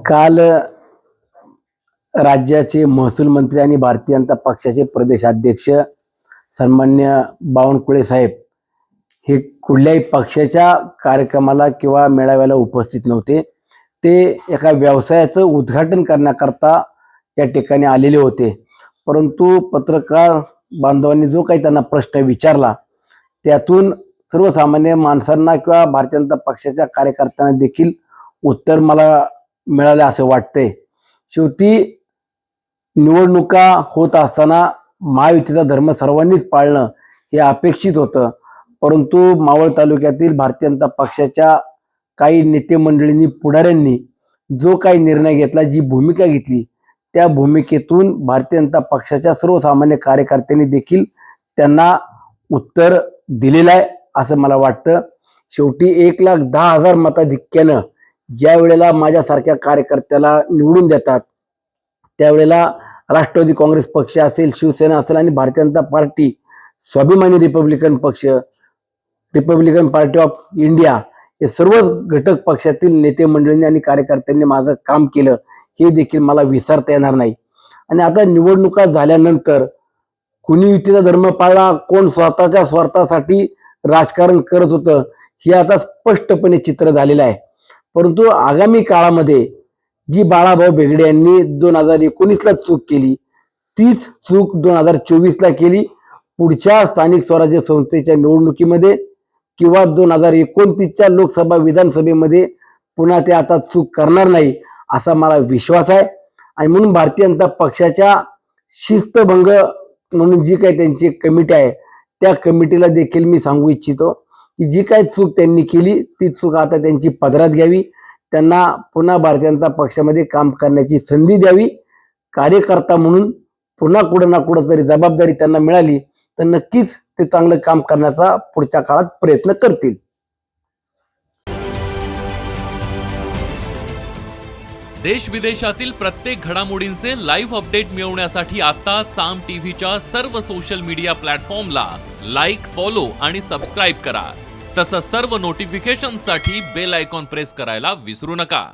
काल राज्याचे महसूल मंत्री आणि भारतीय जनता पक्षाचे प्रदेशाध्यक्ष सन्मान्य बावनकुळे साहेब हे कुठल्याही पक्षाच्या कार्यक्रमाला किंवा मेळाव्याला उपस्थित नव्हते. ते एका व्यवसायाचं उद्घाटन करण्याकरता या ठिकाणी आलेले होते. परंतु पत्रकार बांधवांनी जो काही त्यांना प्रश्न विचारला त्यातून सर्वसामान्य माणसांना किंवा भारतीय जनता पक्षाच्या कार्यकर्त्यांना देखील उत्तर मला मिळालं असं वाटतंय. शेवटी निवडणुका होत असताना महायुतीचा धर्म सर्वांनीच पाळणं हे अपेक्षित होतं. परंतु मावळ तालुक्यातील भारतीय जनता पक्षाच्या काही नेते मंडळींनी, पुढाऱ्यांनी जो काही निर्णय घेतला, जी भूमिका घेतली, त्या भूमिकेतून भारतीय जनता पक्षाच्या सर्वसामान्य कार्यकर्त्यांनी देखील त्यांना उत्तर दिलेलं आहे असं मला वाटतं. शेवटी 1,10,000 मताधिक्यानं ज्या वेळेला माझ्यासारख्या कार्यकर्त्याला निवडून देतात, त्यावेळेला राष्ट्रवादी काँग्रेस पक्ष असेल, शिवसेना असेल आणि भारतीय जनता पार्टी, स्वाभिमानी रिपब्लिकन पक्ष, रिपब्लिकन पार्टी ऑफ इंडिया, हे सर्वच घटक पक्षातील नेते मंडळींनी आणि कार्यकर्त्यांनी माझं काम केलं हे देखील मला विसरता येणार नाही. आणि आता निवडणुका झाल्यानंतर कुणी युतीचा धर्म पाळला, कोण स्वतःच्या स्वार्थासाठी राजकारण करत होतं, हे आता स्पष्टपणे चित्र झालेलं आहे. परंतु आगामी काळामध्ये जी बाळाभाऊ बेगडे यांनी 2019ला चूक केली, तीच चूक 2024ला केली. पुढच्या स्थानिक स्वराज्य संस्थेच्या निवडणुकीमध्ये किंवा 2029च्या लोकसभा विधानसभेमध्ये पुन्हा ते आता चूक करणार नाही असा मला विश्वास आहे. आणि म्हणून भारतीय जनता पक्षाच्या शिस्तभंग म्हणून जी काही त्यांची कमिटी आहे, त्या कमिटीला देखील मी सांगू इच्छितो की जी काही चूक त्यांनी केली ती चूक आता त्यांची पदरात घ्यावी. त्यांना पुन्हा भारतीय जनता पक्षामध्ये काम करण्याची संधी द्यावी. कार्यकर्ता म्हणून पुन्हा कुठं ना कुठं जरी जबाबदारी त्यांना मिळाली तर नक्कीच ते चांगलं काम करण्याचा पुढच्या काळात प्रयत्न करतील. देश विदेशातील प्रत्येक घडामोडींचे लाईव्ह अपडेट मिळवण्यासाठी आता साम टीव्हीच्या सर्व सोशल मीडिया प्लॅटफॉर्मला लाईक, फॉलो आणि सबस्क्राईब करा. तसंच सर्व नोटिफिकेशनसाठी बेल आयकॉन प्रेस करायला विसरू नका.